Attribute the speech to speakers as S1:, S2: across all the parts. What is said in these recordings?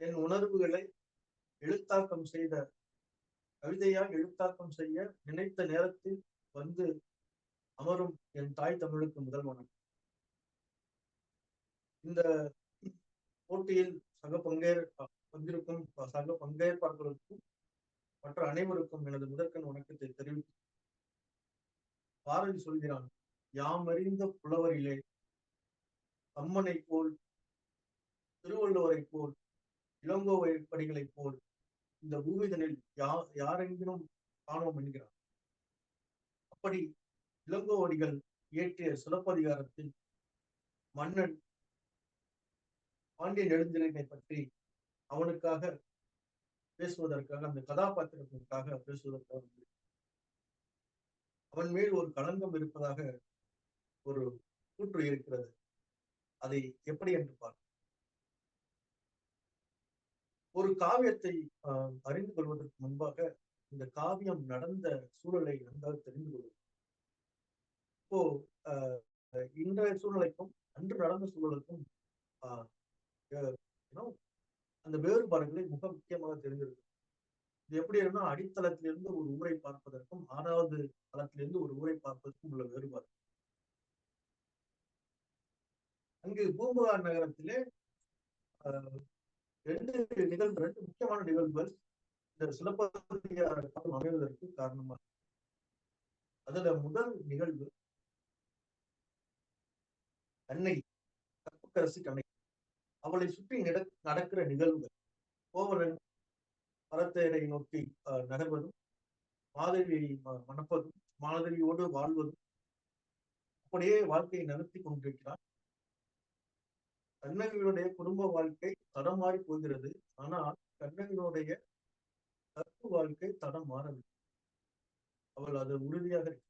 S1: என் உணர்வுகளை எழுத்தாக்கம் செய்த கவிதையாக எழுத்தாக்கம் செய்ய நினைத்த நேரத்தில் வந்து அமரும் என் தாய் தமிழுக்கு முதல் வணக்கம். இந்த போட்டியில் வந்திருக்கும் சக பங்கேற்பாளர்களுக்கும் மற்ற அனைவருக்கும் எனது முதற்கண் வணக்கத்தை தெரிவித்து, பாரதி சொல்கிறான், யாமறிந்த புலவரிலே அம்மனை போல், திருவள்ளுவரை போல், இளங்கோவை படிகளைப் போல் இந்த பூமிதனில் யாரெங்கிலும் காணோம் என்கிறார். அப்படி இளங்கோவடிகள் இயற்றிய சிலப்பதிகாரத்தில் மன்னன் பாண்டிய நெடுஞ்செழியனை பற்றி அவனுக்காக பேசுவதற்காக, அந்த கதாபாத்திரத்திற்காக பேசுவதற்காக அவன் மேல் ஒரு களங்கம் இருப்பதாக ஒரு கூற்று இருக்கிறது. அதை எப்படி என்று பார்க்க, ஒரு காவியத்தை அறிந்து கொள்வதற்கு முன்பாக இந்த காவியம் நடந்த சூழலை நன்றாக தெரிந்து கொள்வது. இப்போ இன்றைய சூழ்நிலைக்கும் அன்று நடந்த சூழலுக்கும் அந்த வேறுபாடுகளை மிக முக்கியமாக தெரிந்திருக்கு. இது எப்படி இருக்குன்னா, அடித்தளத்திலிருந்து ஒரு ஊரை பார்ப்பதற்கும் 6வது தளத்திலிருந்து ஒரு ஊரை பார்ப்பதற்கும் உள்ள வேறுபாடு. அங்கு பூம்புகார் நகரத்திலே ரெண்டு முக்கியமான நிகழ்வுகள் இந்த சிலப்பதிகார காலம் அமைவதற்கு காரணமாக. அதுல முதல் நிகழ்வு கண்ணகி, கற்புக்கரசி கண்ணகி, அவளை சுற்றி நடக்கிற நிகழ்வுகள். கோவலன் பரத்தேரை நோக்கி நகர்வதும், மாதவியை மணப்பதும், மாதவியோடு வாழ்வதும், அப்படியே வாழ்க்கையை நடத்தி கொண்டிருக்கிறார். கண்ணகியுடைய குடும்ப வாழ்க்கை தடம் மாறி போகிறது. ஆனால் கண்ணகியுடைய கற்பு வாழ்க்கை தடம் மாறவில்லை. அவள் அது உறுதியாக இருக்கு.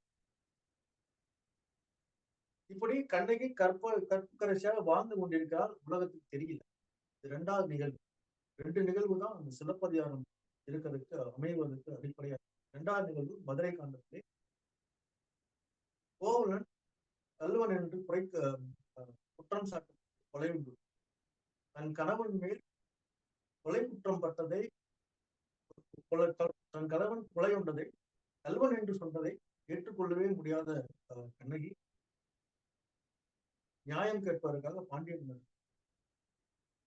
S1: இப்படி கண்ணகி கற்புக்கரசியாக வாழ்ந்து கொண்டிருக்கிறாள். உலகத்துக்கு தெரியல. இது 2வது நிகழ்வு. 2 நிகழ்வு தான் அந்த சிலப்பதிகாரம் இருக்கிறதுக்கு அமைவதற்கு அடிப்படையாக. 2வது நிகழ்வு மதுரை காண்டத்திலே கோவலன் கல்வன் என்று குற்றம் சாட்ட கொலை உண்டு. தன் கணவன் மேல் கொலை குற்றம் பட்டதை, தன் கணவன் கொலை உண்டதை கல்வன் என்று சொன்னதை ஏற்றுக்கொள்ளவே முடியாத கண்ணகி நியாயம் கேட்பதற்காக பாண்டியன்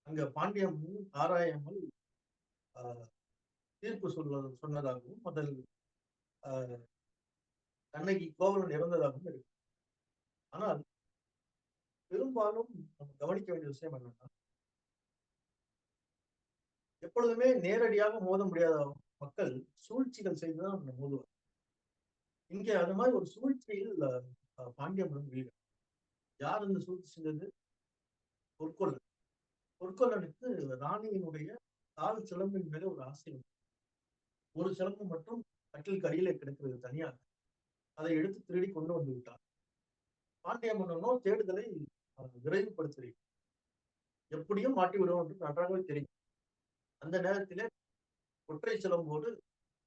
S1: அங்க பாண்டியம் ஆராயாமல் தீர்ப்பு சொன்னதாகவும், அதில் கண்ணகி கோவலன் இறந்ததாகவும் இருக்கு. ஆனால் பெரும்பாலும் நம்ம கவனிக்க வேண்டிய விஷயம் என்னன்னா, எப்பொழுதுமே நேரடியாக மோத முடியாத மக்கள் சூழ்ச்சிகள் செய்துதான் நம்ம மோதுவார். இங்கே அது மாதிரி ஒரு சூழ்ச்சியில் பாண்டியமன் வீடு. யார் இந்த சூழ்ச்சி செஞ்சது? பொற்கொல்லன். பொற்கொல்லனுக்கு ராணியினுடைய கால் சிலம்பின் மேல ஒரு ஆசை. ஒரு சிலம்பு மட்டும் கட்டில் கடியில கிடக்கிறது தனியாக. அதை எடுத்து திருடி கொண்டு வந்து விட்டார். பாண்டிய மன்னனோ தேடுதலை விரைவுபடுத்துகிறேன், எப்படியும் மாட்டி விடுவோம் என்று நன்றாகவே தெரியும். அந்த நேரத்திலே ஒற்றை சிலம்போடு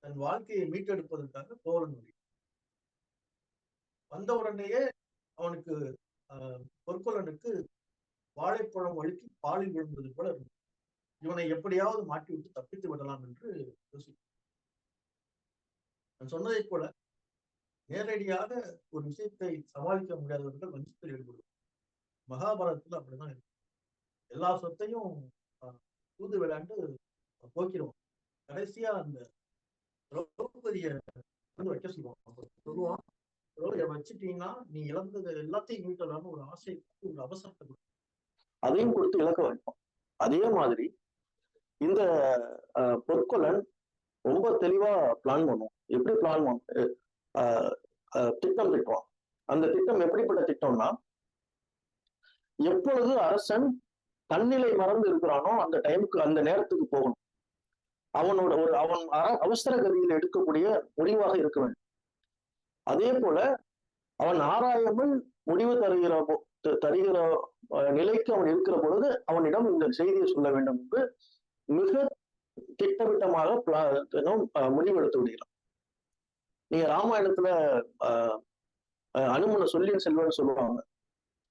S1: தன் வாழ்க்கையை மீட்டெடுப்பதற்காக கோவலன் வந்த உடனேயே அவனுக்கு பொற்கொல்லனுக்கு வாழைப்பழம் வழுக்கி பாலில் விழுந்தது போல இருந்தது. இவனை எப்படியாவது மாட்டி விட்டு தப்பித்து விடலாம் என்று யோசித்தான். நான் சொன்னதை போல நேரடியாக ஒரு விஷயத்தை சமாளிக்க முடியாதவர்கள் வஞ்சத்தில் ஈடுபடுவார். மகாபாரதத்துல அப்படிதான் இருக்கு. எல்லா சொத்தையும் தூது விளையாண்டு போக்கிடுவான். கடைசியா அந்த திரௌபதியை வைக்க சொல்லுவான். வச்சுட்டீங்கன்னா நீ இழந்தது எல்லாத்தையும் மீட்டலான்னு ஒரு ஆசை, ஒரு அவசரத்தை அதையும் கொடுத்து இழக்க வைப்போம். அதே மாதிரி இந்த பொற்கொல்லன் ரொம்ப தெளிவா பிளான் பண்ணுவோம். எப்படி பிளான் திட்டம் திட்டுவான். அந்த திட்டம் எப்படிப்பட்ட திட்டம்னா, எப்பொழுது அரசன் தன்னிலை மறந்து இருக்கிறானோ அந்த டைமுக்கு, அந்த நேரத்துக்கு போகணும். அவன் அவசர கதியில் எடுக்கக்கூடிய முடிவாக இருக்க வேண்டும். அதே போல அவன் ஆராயாமல் முடிவு தருகிற நிலைக்கு அவன் இருக்கிற பொழுது அவனிடம் இந்த செய்தியை சொல்ல வேண்டும் என்று மிக திட்டமிட்டமாக முடிவெடுத்து விடுகிறான். நீங்க ராமாயணத்துல அனுமனை சொல்லின் செல்வன்னு சொல்லுவாங்க.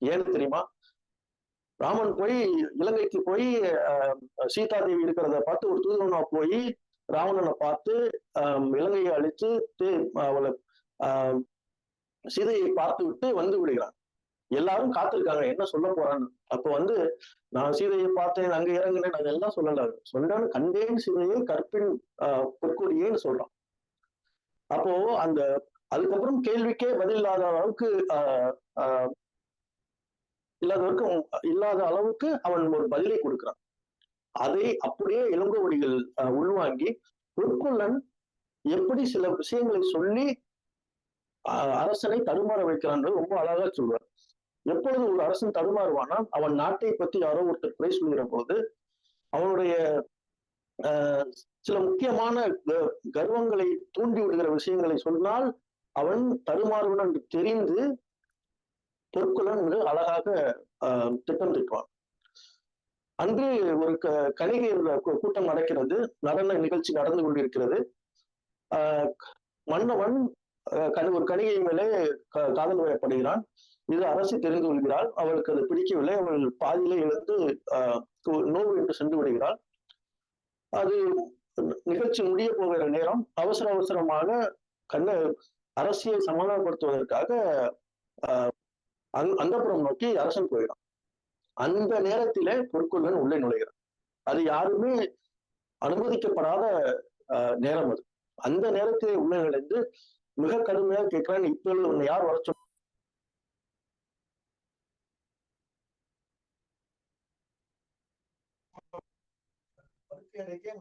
S1: ஏன்னு தெரியுமா?
S2: ராமன் போய் இலங்கைக்கு போய் சீதா தேவி இருக்கிறத பார்த்து ஒரு தூதுவனா போய் ராவணனை பார்த்து இலங்கையை அழித்து அவளை சீதையை பார்த்து விட்டு வந்து விடுகிறான். எல்லாரும் காத்திருக்காங்க என்ன சொல்ல போறான்னு. அப்போ வந்து நான் சீதையை பார்த்தேன், அங்க இறங்கினேன், அதெல்லாம் சொல்லல. சொல்றான்னு கண்டேன் சீதையை கற்பின் பொற்கொடியேன்னு சொல்றான். அப்போ அந்த அதுக்கப்புறம் கேள்விக்கே பதில் இல்லாத அளவுக்கு இல்லாத அளவுக்கு அவன் ஒரு பதிலை கொடுக்கிறான். அதை அப்படியே இளங்கோவடிகள் உள்வாங்கி பொற்கொள்ளன் எப்படி சில விஷயங்களை சொல்லி அரசனை தடுமாற வைக்கிறான் ரொம்ப அழகா சொல்றார். எப்பொழுது ஒரு அரசன் தடுமாறுவானா, அவன் நாட்டை பத்தி யாரோ ஒருத்தர் குறை சொல்கிற போது அவனுடைய சில முக்கியமான கர்வங்களை தூண்டி விடுகிற விஷயங்களை சொன்னால் அவன் தடுமாறுவன் என்று தெரிந்து பொற்கொள்ளன் அழகாக திட்டம் திட்டுவான். அன்று ஒரு கணிகை கூட்டம் நடக்கிறது, நடன நிகழ்ச்சி நடந்து கொண்டிருக்கிறது. மன்னவன் ஒரு கணிகை மேலே காதல் வயப்படுகிறான். இது அரசு தெரிந்து கொள்கிறாள். அவளுக்கு அது பிடிக்கவில்லை. அவள் பாதியிலே இழந்து நோவு என்று சென்று விடுகிறாள். அது நிகழ்ச்சி முடிய போகிற நேரம் அவசர அவசரமாக அரசியை சமாதானப்படுத்துவதற்காக அந்தப்புறம் நோக்கி அரசன் போயிடான். அந்த நேரத்திலே பொற்கொள்ளன் உள்ளே நுழைகிறான். அது யாருமே அனுமதிக்கப்படாத நேரம் அது. அந்த நேரத்திலே உள்ளே நுழைந்து மிக கடுமையாக கேட்கிறான், இப்பொழுது உன்னை யார் வர சொன்ன?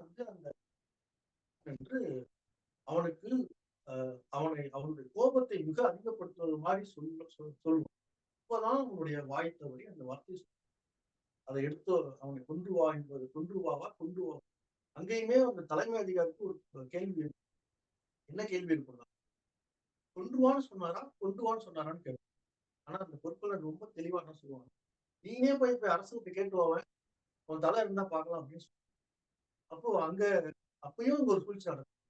S1: வந்து அந்த என்று அவனுக்கு அவனுடைய கோபத்தை மிக அதிகப்படுத்துவது மாதிரி சொல்லுவான். அப்பதான் அவனுடைய வாய் தவறி அந்த வார்த்தை அதை எடுத்து அவனை கொண்டு வா என்பது கொண்டு வா அங்கேயுமே அந்த தலைமை அதிகாரிக்கு ஒரு கேள்வி என்ன கேள்வி இருக்கிறதா, கொண்டுவான்னு சொன்னாரான்னு கேட்பான். ஆனா அந்த பொற்கொள்ளன் ரொம்ப தெளிவா என்ன சொல்லுவாங்க, நீனே போய் அரசுகிட்ட கேட்டுவாவன், உன் தலை இருந்தா பார்க்கலாம் அப்படின்னு சொல்லி. அப்போ அங்க அப்பயும் ஒரு சூழ்ச்சி நடக்கும்.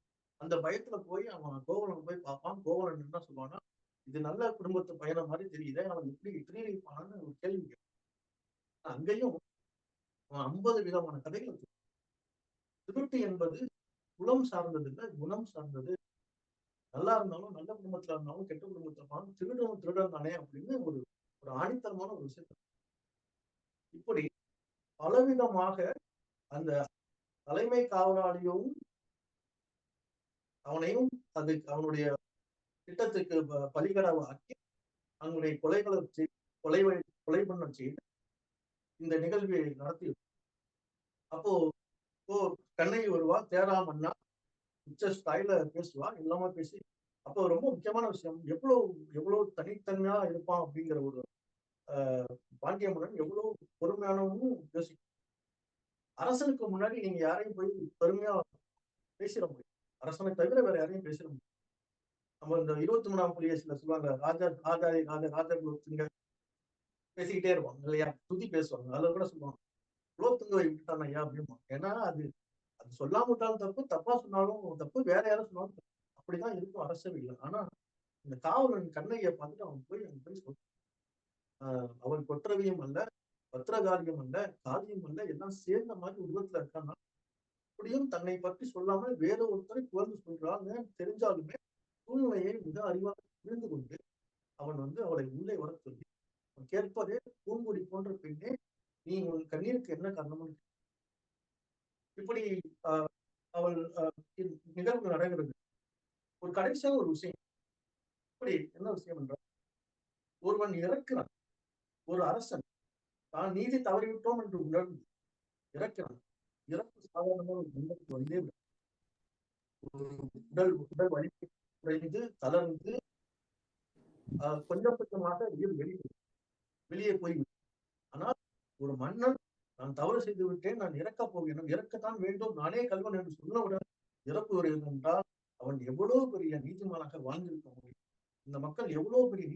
S1: அந்த பயத்துல போய் அவன் கோவலன் போய் பார்ப்பான். கோவலன் என்ன சொல்லுவான்னா, இது நல்ல குடும்பத்து பையனை மாதிரி தெரியுது, அவன் எப்படி திருடிப்பான்னு ஒரு கேள்வி கேட்பான். அங்கேயும் 50 விதமான கதைகள். திருட்டு என்பது குலம் சார்ந்தது இல்லை, குணம் சார்ந்தது. நல்லா இருந்தாலும், நல்ல குடும்பத்துல இருந்தாலும், கெட்ட குடும்பத்துல இருந்தாலும் திருடன் தானே அப்படின்னு ஒரு ஆணித்தரமான ஒரு விஷயம். இப்படி பலவிதமாக அந்த தலைமை காவலாளியும் அவனையும் அவனுடைய திட்டத்துக்கு பலிகடாவாக்கி அவனுடைய கொலை பண்ண செய்து இந்த நிகழ்வை நடத்தி. அப்போ கண்ணகி வருவா, தேராமன்னா உச்ச ஸ்டைல பேசுவா, எல்லாமே பேசி. அப்போ ரொம்ப முக்கியமான விஷயம், எவ்வளவு தனித்தன்மையா இருப்பான் அப்படிங்கிற ஒரு பாண்டியமன்னன் எவ்வளவு பொறுமையானவனும் யோசிக்கும். அரசனுக்கு முன்னாடி நீங்க யாரையும் போய் பெருமையா பேசிட முடியும், அரசனை தவிர வேற யாரையும் பேசிட முடியும். நம்ம இந்த 23ஆம் புலிகேசில சொல்லுவாங்க, ராஜா பேசிக்கிட்டே இருப்பாங்க இல்லையா, துதி பேசுவாங்க. அதுல கூட சொல்லுவாங்க, குலோத்துங்கவை விட்டுட்டான் ஐயா அப்படிமா. ஏன்னா அது சொல்லாம விட்டாலும் தப்பு, தப்பா சொன்னாலும் தப்பு, வேற யாரும் சொன்னாலும் தப்பு. அப்படிதான் இருக்கும் அரசவையில். ஆனா இந்த காவலன் கண்ணகியை பார்த்துட்டு அவன் போய் சொல்றான், அவன் கொற்றவியும் அல்ல, பத்திரகாரியம் அல்ல, காரியம் அல்ல, எல்லாம் சேர்ந்த மாதிரி உருவத்துல இருக்கான்னா அப்படியும் தன்னை பற்றி சொல்லாமல் வேற ஒருத்தரை புகழ்ந்து சொல்றான்னு தெரிஞ்சாலுமே சூழ்நிலையை மிக அறிவாக புரிந்து கொண்டு அவன் அவளை உள்ளே வர சொல்லி, கேட்பதே பூங்குடி போன்ற பெண்ணே, நீ உன் கண்ணீருக்கு என்ன காரணம்? இப்படி அவள் நிகழ்வு நடக்கிறது. ஒரு கடைசியாக ஒரு விஷயம், இப்படி என்ன விஷயம் என்றால், ஒருவன் இறக்கிறான், ஒரு அரசன் தான் நீதி தவறிவிட்டோம் என்று உணர்ந்து இறக்கிறான். இறப்பு சாதாரணமான ஒரு மனிதனுக்கு வந்தே உடல் வலிமை குறைந்து தளர்ந்து கொஞ்சம் கொஞ்சமாக வெளியே போய்விடும். ஆனால் ஒரு மன்னன் நான் தவறு செய்து விட்டேன், நான் இறக்கப் போகிறேன், இறக்கத்தான் வேண்டும், நானே கல்வன் என்று சொன்னவுடன் இறப்பு வருகிறது என்றால் அவன் எவ்வளவு பெரிய நீதிமானாக வாழ்ந்திருக்க முடியும். இந்த மக்கள் எவ்வளவு பெரிய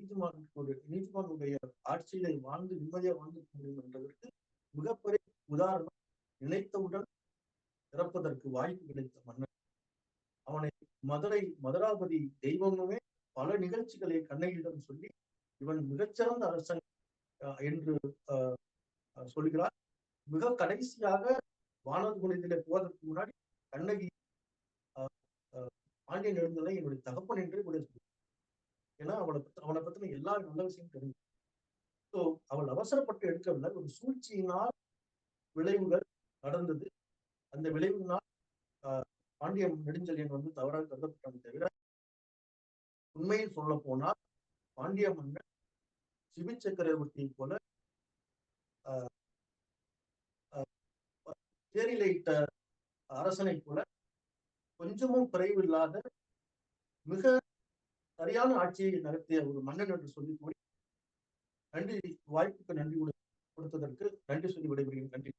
S1: நீதிமானுடைய ஆட்சியிலே வாழ்ந்து நிம்மதியா வாழ்ந்திருக்க முடியும் என்பதற்கு மிகப்பெரிய உதாரணம். நினைத்தவுடன் இறப்பதற்கு வாய்ப்பு கிடைத்த மன்னன். அவனை மதுராபதி தெய்வமுமே பல நிகழ்ச்சிகளை கண்ணகியிடம் சொல்லி, இவன் மிகச்சிறந்த அரசன் என்று சொல்கிறார். மிக கடைசியாக வானகுலத்திலே போவதற்கு முன்னாடி கண்ணகி பாண்டிய நெடுந்தலை என்னுடைய தகப்பன் என்று கூட சொல்லுவார். ஏன்னா அவனை பத்தின எல்லா நல்ல விஷயம் தெரியும். ஸோ அவள் அவசரப்பட்டு எடுக்கவில்லை. ஒரு சூழ்ச்சியினால் விளைவுகள் நடந்தது. அந்த விளைவுனால் பாண்டிய நெடுஞ்செழியன் தவறாக கருதப்பட்டதை தவிர, உண்மையில் சொல்ல போனால் பாண்டிய மன்னன் சிபி சக்கரவர்த்தியை போல தேரிலையிட்ட அரசனை போல கொஞ்சமும் குறைவில்லாத மிக சரியான ஆட்சியை நடத்திய ஒரு மன்னன் என்று சொல்லி கூறி நன்றி, வாய்ப்புக்கு நன்றி கொடுத்ததற்கு நன்றி சொல்லி விடைபெறுகிறேன். நன்றி.